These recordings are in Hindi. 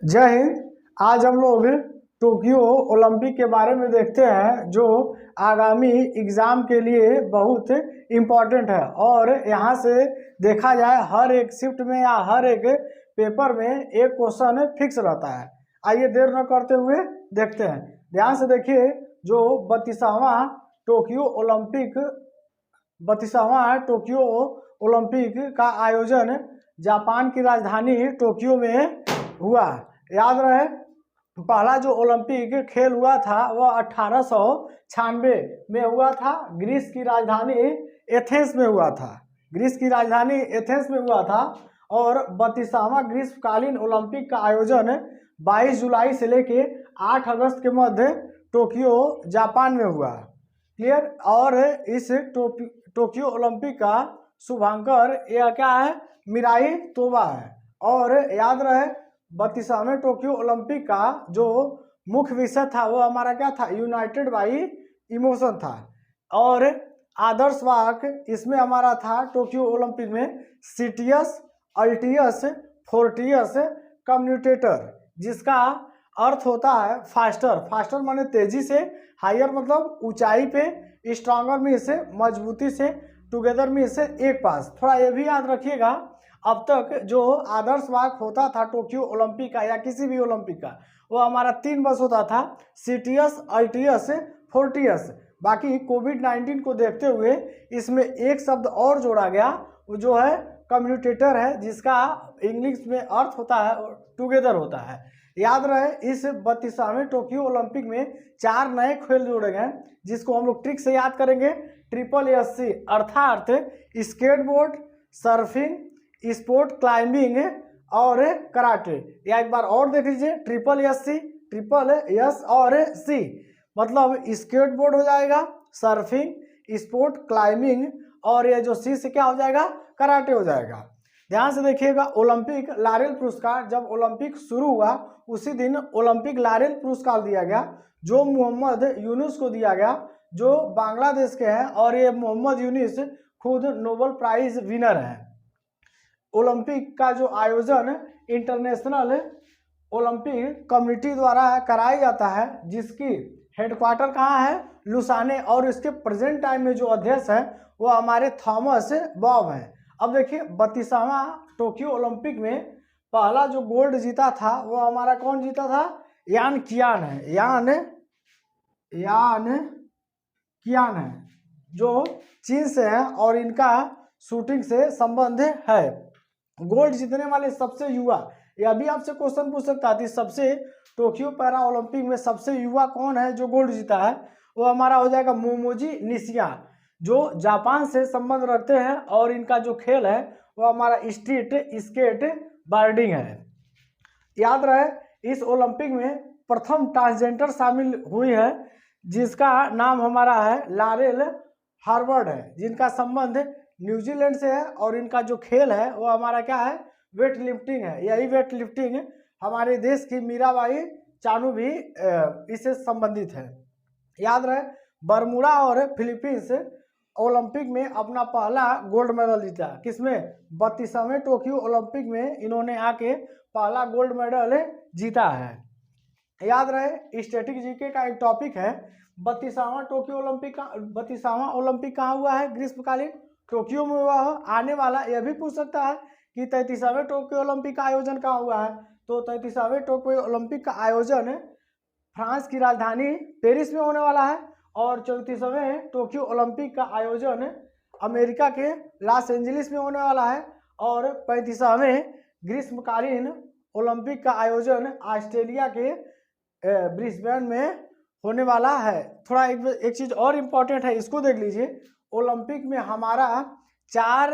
जय हिंद। आज हम लोग टोक्यो ओलंपिक के बारे में देखते हैं जो आगामी एग्ज़ाम के लिए बहुत इम्पॉर्टेंट है और यहाँ से देखा जाए हर एक शिफ्ट में या हर एक पेपर में एक क्वेश्चन फिक्स रहता है। आइए देर न करते हुए देखते हैं। ध्यान से देखिए, जो 32वां टोक्यो ओलंपिक का आयोजन जापान की राजधानी टोक्यो में हुआ। याद रहे, पहला जो ओलंपिक खेल हुआ था वह 1896 में हुआ था। ग्रीस की राजधानी एथेंस में हुआ था। और 32वां ग्रीष्मकालीन ओलंपिक का आयोजन 22 जुलाई से लेके 8 अगस्त के मध्य टोक्यो जापान में हुआ। क्लियर। और इस टोक्यो ओलंपिक का शुभांकर यह क्या है, मिराई तोबा है। और याद रहे, 32वें टोक्यो ओलंपिक का जो मुख्य विषय था वो हमारा क्या था, यूनाइटेड बाई इमोशन था। और आदर्श वाक्य इसमें हमारा था टोक्यो ओलंपिक में, सिटियस अल्टियस फोर्टियस कम्यूटेटर, जिसका अर्थ होता है फास्टर माने तेजी से, हायर मतलब ऊंचाई पे, स्ट्रांगर में से मजबूती से, टुगेदर में से एक पास। थोड़ा ये भी याद रखिएगा, अब तक जो आदर्श वाक्य होता था टोक्यो ओलंपिक का या किसी भी ओलंपिक का, वो हमारा 3 बस होता था, सिटियस अल्टियस फोर्टियस। बाकी कोविड-19 को देखते हुए इसमें एक शब्द और जोड़ा गया, वो जो है कम्यूटेटर है, जिसका इंग्लिश में अर्थ होता है टुगेदर होता है। याद रहे, इस 32वें टोक्यो ओलंपिक में 4 नए खेल जोड़े गए, जिसको हम लोग ट्रिक से याद करेंगे। SSC अर्थात स्केटबोर्ड, सर्फिंग, स्पोर्ट क्लाइंबिंग और कराटे। या एक बार और देख लीजिए, SSS और C, मतलब स्केटबोर्ड हो जाएगा, सर्फिंग, स्पोर्ट क्लाइंबिंग, और ये जो C से क्या हो जाएगा, कराटे हो जाएगा। ध्यान से देखिएगा, ओलंपिक लारेल पुरस्कार, जब ओलंपिक शुरू हुआ उसी दिन ओलंपिक लारेल पुरस्कार दिया गया, जो मोहम्मद यूनुस को दिया गया, जो बांग्लादेश के हैं। और ये मोहम्मद यूनुस खुद नोबेल प्राइज विनर हैं। ओलंपिक का जो आयोजन इंटरनेशनल ओलंपिक कमेटी द्वारा कराया जाता है, जिसकी हेडक्वार्टर कहाँ है, लुसाने। और इसके प्रेजेंट टाइम में जो अध्यक्ष है वो हमारे थॉमस बॉब हैं। अब देखिए, 32वां टोक्यो ओलंपिक में पहला जो गोल्ड जीता था वो हमारा कौन जीता था, यान कियान है, जो चीन से है और इनका शूटिंग से संबंध है। गोल्ड जीतने वाले सबसे युवा, यह भी आपसे क्वेश्चन पूछ सकता है, सबसे टोक्यो पैरा ओलंपिक में सबसे युवा कौन है जो गोल्ड जीता है, वो हमारा हो जाएगा मोमोजी निशिया, जो जापान से संबंध रखते हैं। और इनका जो खेल है वो हमारा स्ट्रीट स्केट बोर्डिंग है। याद रहे, इस ओलंपिक में प्रथम ट्रांसजेंडर शामिल हुई है, जिसका नाम हमारा है लारेल हार्वर्ड है, जिनका संबंध न्यूजीलैंड से है। और इनका जो खेल है वो हमारा क्या है, वेट लिफ्टिंग है। यही वेट लिफ्टिंग हमारे देश की मीराबाई चानू भी इससे संबंधित है। याद रहे, बरमूडा और फिलीपींस ओलंपिक में अपना पहला गोल्ड मेडल जीता। किसमें, 32वें टोक्यो ओलंपिक में इन्होंने आके पहला गोल्ड मेडल जीता है। याद रहे, स्टैटिक जीके का एक टॉपिक है, 32वां टोक्यो ओलंपिक का 32वां ओलंपिक कहाँ हुआ है, ग्रीष्मकालीन टोक्यो में हुआ हो। आने वाला यह भी पूछ सकता है कि 33वें टोक्यो ओलंपिक का आयोजन कहाँ हुआ है, तो 33वें टोक्यो ओलंपिक का आयोजन फ्रांस की राजधानी पेरिस में होने वाला है। और 34वें टोक्यो ओलंपिक का आयोजन अमेरिका के लॉस एंजलिस में होने वाला है। और 35वें ग्रीष्मकालीन ओलंपिक का आयोजन ऑस्ट्रेलिया के ब्रिस्बेन में होने वाला है। थोड़ा एक चीज़ और इम्पोर्टेंट है, इसको देख लीजिए। ओलंपिक में हमारा 4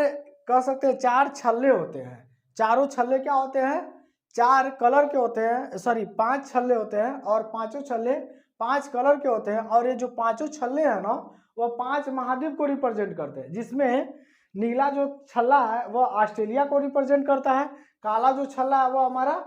कह सकते हैं 4 छल्ले होते हैं। चारों छल्ले क्या होते हैं, 4 कलर के होते हैं, 5 छल्ले होते हैं, और पांचों छल्ले 5 कलर के होते हैं। और ये जो पांचों छल्ले हैं ना, वो 5 महाद्वीप को रिप्रेजेंट करते हैं, जिसमें नीला जो छल्ला है वो ऑस्ट्रेलिया को रिप्रेजेंट करता है, काला जो छल्ला है वो हमारा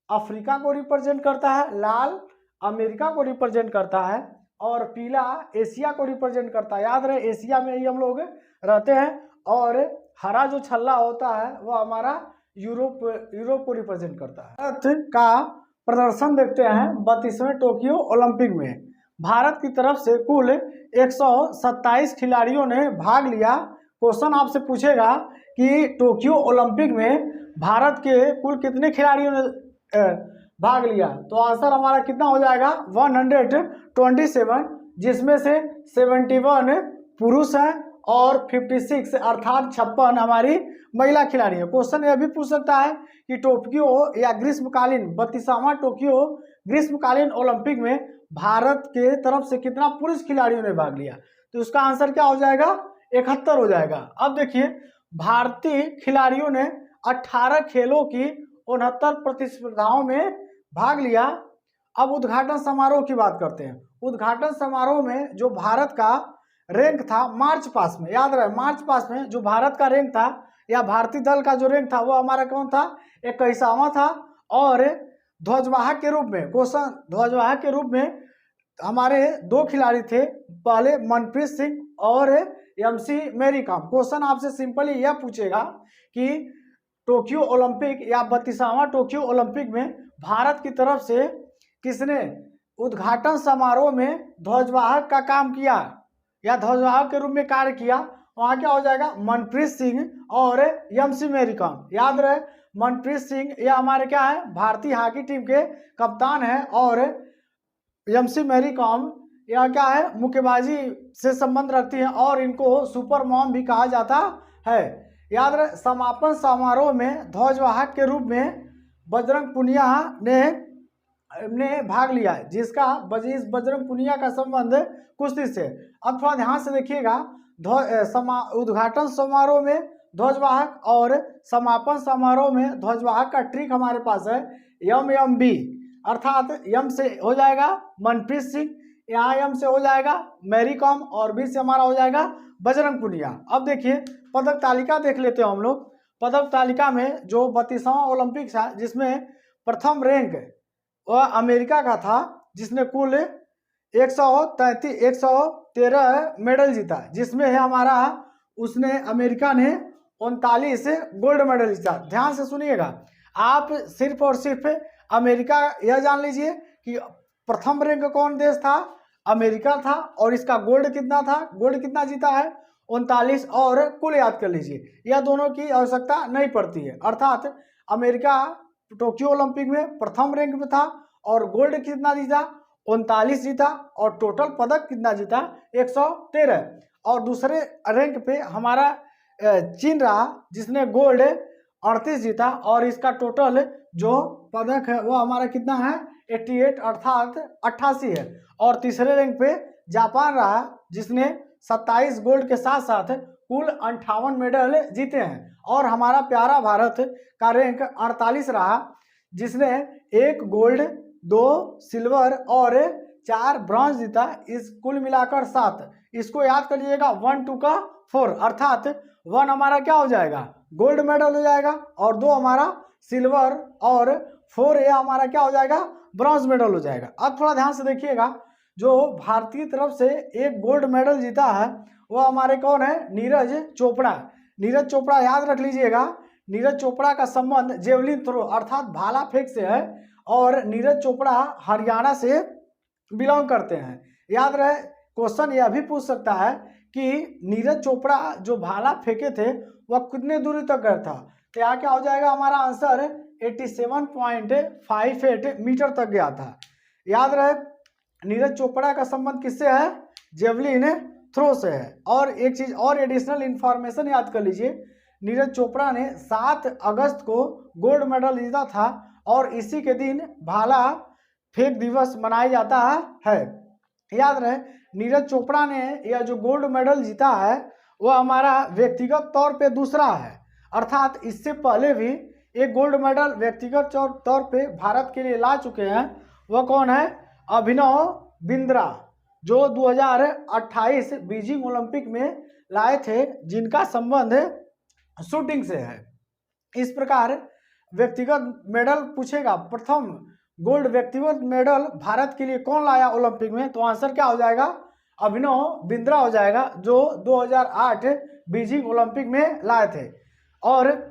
अफ्रीका को रिप्रेजेंट करता है, लाल अमेरिका को रिप्रेजेंट करता है, और पीला एशिया को रिप्रेजेंट करता है। याद रहे, एशिया में ही हम लोग रहते हैं। और हरा जो छल्ला होता है वो हमारा यूरोप को रिप्रेजेंट करता है। भारत का प्रदर्शन देखते हैं 32वें टोक्यो ओलंपिक में। भारत की तरफ से कुल 127 खिलाड़ियों ने भाग लिया। क्वेश्चन आपसे पूछेगा कि टोक्यो ओलंपिक में भारत के कुल कितने खिलाड़ियों ने भाग लिया, तो आंसर हमारा कितना हो जाएगा 127, जिसमें से 71 पुरुष हैं और 56 अर्थात 56 हमारी महिला खिलाड़ी है। क्वेश्चन यह भी पूछ सकता है कि टोक्यो या ग्रीष्मकालीन 32वां टोक्यो ग्रीष्मकालीन ओलंपिक में भारत के तरफ से कितना पुरुष खिलाड़ियों ने भाग लिया, तो उसका आंसर क्या हो जाएगा 71 हो जाएगा। अब देखिए भारतीय खिलाड़ियों ने 18 खेलों की 69 प्रतिस्पर्धाओं में भाग लिया। अब उद्घाटन समारोह की बात करते हैं। उद्घाटन समारोह में जो भारत का रैंक था मार्च पास में, याद रहे मार्च पास में जो भारत का रैंक था या भारतीय दल का जो रैंक था वो हमारा कौन था 21वां था। और ध्वजवाहक के रूप में, क्वेश्चन ध्वजवाहक के रूप में हमारे 2 खिलाड़ी थे, पहले मनप्रीत सिंह और MC मैरी कॉम। क्वेश्चन आपसे सिंपली यह पूछेगा कि टोक्यो ओलंपिक या 32वां टोक्यो ओलंपिक में भारत की तरफ से किसने उद्घाटन समारोह में ध्वजवाहक का काम किया या ध्वजवाहक के रूप में कार्य किया, वहाँ क्या हो जाएगा मनप्रीत सिंह और MC मैरी कॉम। याद रहे मनप्रीत सिंह यह हमारे क्या है भारतीय हॉकी टीम के कप्तान है और MC मैरी कॉम यह क्या है मुक्केबाजी से संबंध रखती है और इनको सुपर मॉम भी कहा जाता है। याद रहे समापन समारोह में ध्वजवाहक के रूप में बजरंग पुनिया ने भाग लिया, जिसका बजरंग पुनिया का संबंध कुश्ती से। अब थोड़ा ध्यान से देखिएगा उद्घाटन समारोह में ध्वजवाहक और समापन समारोह में ध्वजवाहक का ट्रिक हमारे पास है MMB, अर्थात M से हो जाएगा मनप्रीत सिंह, यहाँ M से हो जाएगा मैरी कॉम और B से हमारा हो जाएगा बजरंग पुनिया। अब देखिए पदक तालिका देख लेते हैं हम लोग। पदक तालिका में जो 32वां ओलंपिक था जिसमें प्रथम रैंक वह अमेरिका का था, जिसने कुल 113 मेडल जीता, जिसमें है हमारा उसने अमेरिका ने 39 गोल्ड मेडल जीता। ध्यान से सुनिएगा, आप सिर्फ और सिर्फ अमेरिका यह जान लीजिए कि प्रथम रैंक कौन देश था अमेरिका था और इसका गोल्ड कितना था, गोल्ड कितना जीता है 39, और कुल याद कर लीजिए यह दोनों की आवश्यकता नहीं पड़ती है। अर्थात अमेरिका टोक्यो ओलंपिक में प्रथम रैंक में था और गोल्ड कितना जीता 39 जीता और टोटल पदक कितना जीता 113, और दूसरे रैंक पे हमारा चीन रहा जिसने गोल्ड 38 जीता और इसका टोटल जो पदक है वो हमारा कितना है 88 अर्थात 88 है। और तीसरे रैंक पे जापान रहा जिसने 27 गोल्ड के साथ साथ कुल 58 मेडल जीते हैं। और हमारा प्यारा भारत का रैंक 48 रहा जिसने 1 गोल्ड 2 सिल्वर और 4 ब्रॉन्ज जीता, इस कुल मिलाकर 7। इसको याद कर लीजिएगा 1 2 का 4, अर्थात 1 हमारा क्या हो जाएगा गोल्ड मेडल हो जाएगा और 2 हमारा सिल्वर और 4 ये हमारा क्या हो जाएगा ब्रॉन्ज मेडल हो जाएगा। अब थोड़ा ध्यान से देखिएगा, जो भारतीय तरफ से 1 गोल्ड मेडल जीता है वह हमारे कौन है नीरज चोपड़ा। नीरज चोपड़ा याद रख लीजिएगा, नीरज चोपड़ा का संबंध जेवलिन थ्रो अर्थात भाला फेंक से है और नीरज चोपड़ा हरियाणा से बिलोंग करते हैं। याद रहे क्वेश्चन यह भी पूछ सकता है कि नीरज चोपड़ा जो भाला फेंके थे वह कितने दूरी तक गया था, तो यहाँ क्या हो जाएगा हमारा आंसर 87.58 मीटर तक गया था। याद रहे नीरज चोपड़ा का संबंध किससे है जेवलिन थ्रो से है। और एक चीज और एडिशनल इंफॉर्मेशन याद कर लीजिए, नीरज चोपड़ा ने 7 अगस्त को गोल्ड मेडल जीता था और इसी के दिन भाला फेंक दिवस मनाया जाता है। याद रहे नीरज चोपड़ा ने यह जो गोल्ड मेडल जीता है वह हमारा व्यक्तिगत तौर पे दूसरा है, अर्थात इससे पहले भी एक गोल्ड मेडल व्यक्तिगत तौर पे भारत के लिए ला चुके हैं। वह कौन है अभिनव बिंद्रा, जो 2028 बीजिंग ओलंपिक में लाए थे, जिनका संबंध शूटिंग से है। इस प्रकार व्यक्तिगत मेडल पूछेगा, प्रथम गोल्ड व्यक्तिगत मेडल भारत के लिए कौन लाया ओलंपिक में, तो आंसर क्या हो जाएगा अभिनव बिंद्रा हो जाएगा, जो 2008 बीजिंग ओलंपिक में लाए थे। और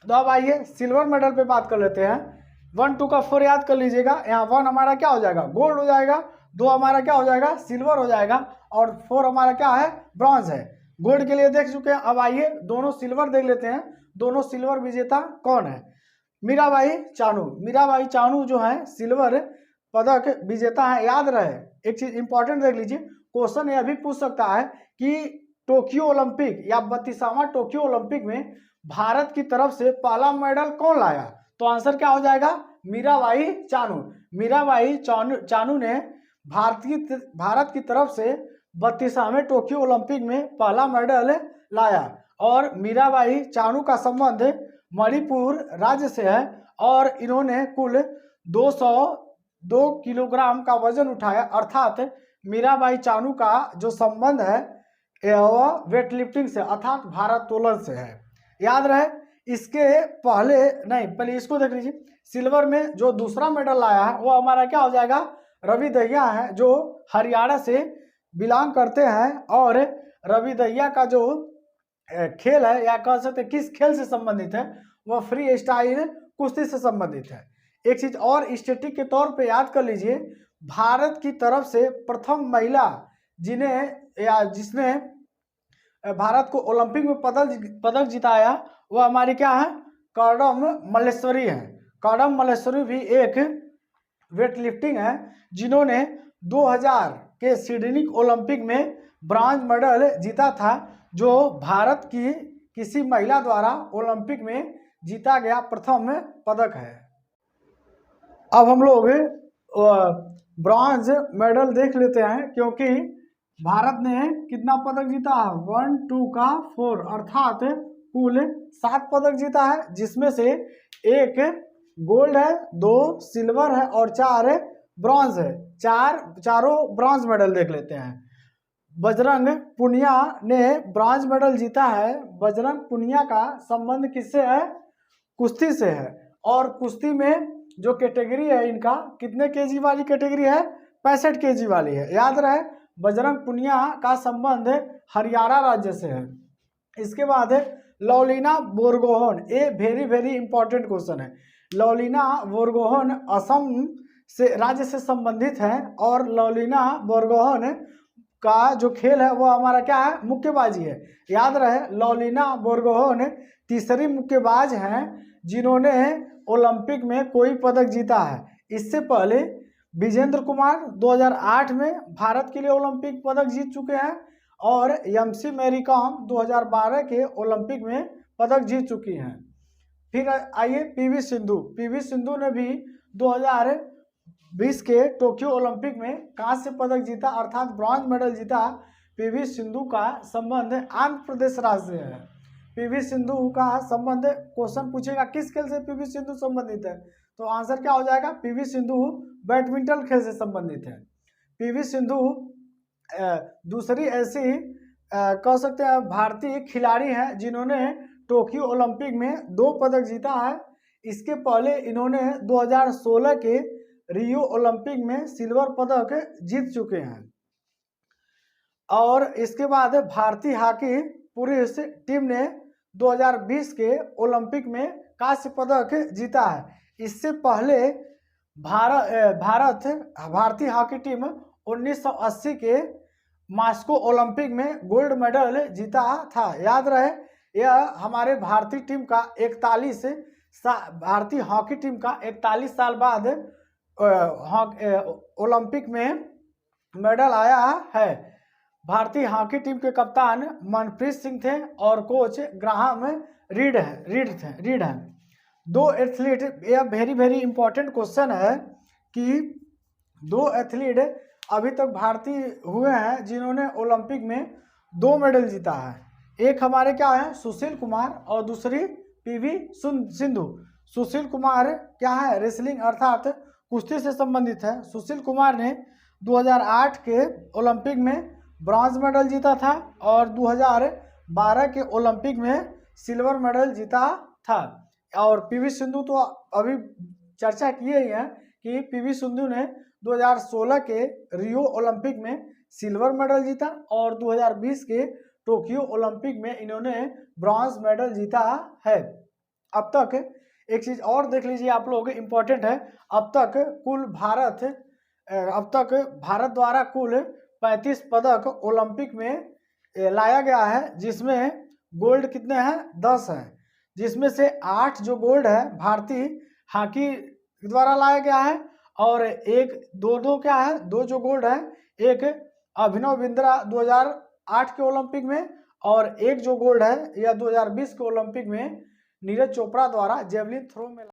तो अब आइए सिल्वर मेडल पे बात कर लेते हैं। 1 2 का 4 याद कर लीजिएगा। यहाँ 1 हमारा क्या हो जाएगा, गोल्ड हो जाएगा, 2 हमारा क्या हो जाएगा, सिल्वर हो जाएगा, और 4 हमारा क्या है, ब्रॉन्ज है। गोल्ड के लिए देख चुके हैं, अब आइए दोनों सिल्वर देख लेते हैं। दोनों सिल्वर विजेता कौन है? मीराबाई चानू। मीराबाई चानू जो है सिल्वर पदक विजेता है। याद रहे एक चीज इंपॉर्टेंट देख लीजिए, क्वेश्चन यह भी पूछ सकता है कि टोक्यो ओलंपिक या 32वां टोक्यो ओलंपिक में भारत की तरफ से पहला मेडल कौन लाया? तो आंसर क्या हो जाएगा, मीराबाई चानू। मीराबाई चानू ने भारत की तरफ से 32वें टोक्यो ओलंपिक में पहला मेडल लाया। और मीराबाई चानू का संबंध मणिपुर राज्य से है और इन्होंने कुल 202 किलोग्राम का वजन उठाया। अर्थात मीराबाई चानू का जो संबंध है वह वेट लिफ्टिंग से अर्थात भारोत्तोलन से है। याद रहे इसके पहले नहीं, पहले इसको देख लीजिए। सिल्वर में जो दूसरा मेडल लाया है वो हमारा क्या हो जाएगा, रवि दहिया है, जो हरियाणा से बिलोंग करते हैं। और रवि दहिया का जो खेल है या कह सकते किस खेल से संबंधित है, वह फ्री स्टाइल कुश्ती से संबंधित है। एक चीज और स्टैटिक के तौर पे याद कर लीजिए, भारत की तरफ से प्रथम महिला जिसने भारत को ओलंपिक में पदक जिताया वह हमारी क्या है, कॉडम मल्लेश्वरी है। कॉडम मल्लेश्वरी भी एक वेट लिफ्टिंग है जिन्होंने 2000 के सिडनी ओलंपिक में ब्रॉन्ज मेडल जीता था, जो भारत की किसी महिला द्वारा ओलंपिक में जीता गया प्रथम पदक है। अब हम लोग ब्रॉन्ज मेडल देख लेते हैं, क्योंकि भारत ने कितना पदक जीता है, 1 2 का 4 अर्थात कुल 7 पदक जीता है, जिसमें से 1 गोल्ड है, 2 सिल्वर है और 4 ब्रॉन्ज है। चारों ब्रॉन्ज मेडल देख लेते हैं। बजरंग पुनिया ने ब्रॉन्ज मेडल जीता है। बजरंग पुनिया का संबंध किससे है, कुश्ती से है। और कुश्ती में जो कैटेगरी है इनका कितने केजी वाली कैटेगरी है, 65 केजी वाली है। याद रहे बजरंग पुनिया का संबंध हरियाणा राज्य से है। इसके बाद लवलीना बोरगोहन, ये वेरी वेरी इंपॉर्टेंट क्वेश्चन है। लवलीना बोरगोहन असम से राज्य से संबंधित है। और लवलीना बोरगोहन का जो खेल है वह हमारा क्या है, मुक्केबाजी है। याद रहे लवलीना बोरगोहन तीसरी मुक्केबाज हैं जिन्होंने ओलंपिक में कोई पदक जीता है। इससे पहले विजेंद्र कुमार 2008 में भारत के लिए ओलंपिक पदक जीत चुके हैं और एमसी मैरी कॉम 2012 के ओलंपिक में पदक जीत चुकी हैं। फिर आइए पीवी सिंधु। पीवी सिंधु ने भी 2020 के टोक्यो ओलंपिक में कांस्य पदक जीता अर्थात ब्रॉन्ज मेडल जीता। पीवी सिंधु का संबंध आंध्र प्रदेश राज्य से है। पीवी सिंधु का संबंध क्वेश्चन पूछेगा किस खेल से पीवी सिंधु संबंधित है, तो आंसर क्या हो जाएगा, पीवी सिंधु बैडमिंटन खेल से संबंधित है। पीवी सिंधु दूसरी ऐसी कह सकते हैं भारतीय खिलाड़ी हैं जिन्होंने टोक्यो ओलंपिक में 2 पदक जीता है। इसके पहले इन्होंने 2016 के रियो ओलंपिक में सिल्वर पदक जीत चुके हैं। और इसके बाद भारतीय हॉकी पुरुष टीम ने 2020 के ओलंपिक में कांस्य पदक जीता है। इससे पहले भारतीय हॉकी टीम 1980 के मॉस्को ओलंपिक में गोल्ड मेडल जीता था। याद रहे यह हमारे भारतीय टीम का 41 भारतीय हॉकी टीम का 41 साल बाद ओलंपिक में मेडल आया है। भारतीय हॉकी टीम के कप्तान मनप्रीत सिंह थे और कोच ग्राहम रीड हैं। 2 एथलीट, यह वेरी वेरी इंपॉर्टेंट क्वेश्चन है कि 2 एथलीट अभी तक भारतीय हुए हैं जिन्होंने ओलंपिक में 2 मेडल जीता है। एक हमारे क्या है, सुशील कुमार और दूसरी पीवी सिंधु। सुशील कुमार क्या है, रेसलिंग अर्थात कुश्ती से संबंधित है। सुशील कुमार ने 2008 के ओलंपिक में ब्रॉन्ज मेडल जीता था और 2012 के ओलंपिक में सिल्वर मेडल जीता था। और पीवी सिंधु तो अभी चर्चा किए ही हैं कि पीवी सिंधु ने 2016 के रियो ओलंपिक में सिल्वर मेडल जीता और 2020 के टोक्यो ओलंपिक में इन्होंने ब्रॉन्ज मेडल जीता है। अब तक एक चीज और देख लीजिए आप लोग, इम्पोर्टेंट है। अब तक भारत द्वारा कुल 35 पदक ओलंपिक में लाया गया है, जिसमें गोल्ड कितने हैं? 10 हैं, जिसमें से 8 जो गोल्ड है भारतीय हॉकी द्वारा लाया गया है, और एक दो क्या है, 2 जो गोल्ड है, एक अभिनव बिंद्रा 2008 के ओलंपिक में, और एक जो गोल्ड है यह 2020 के ओलंपिक में नीरज चोपड़ा द्वारा जेवलिन थ्रो में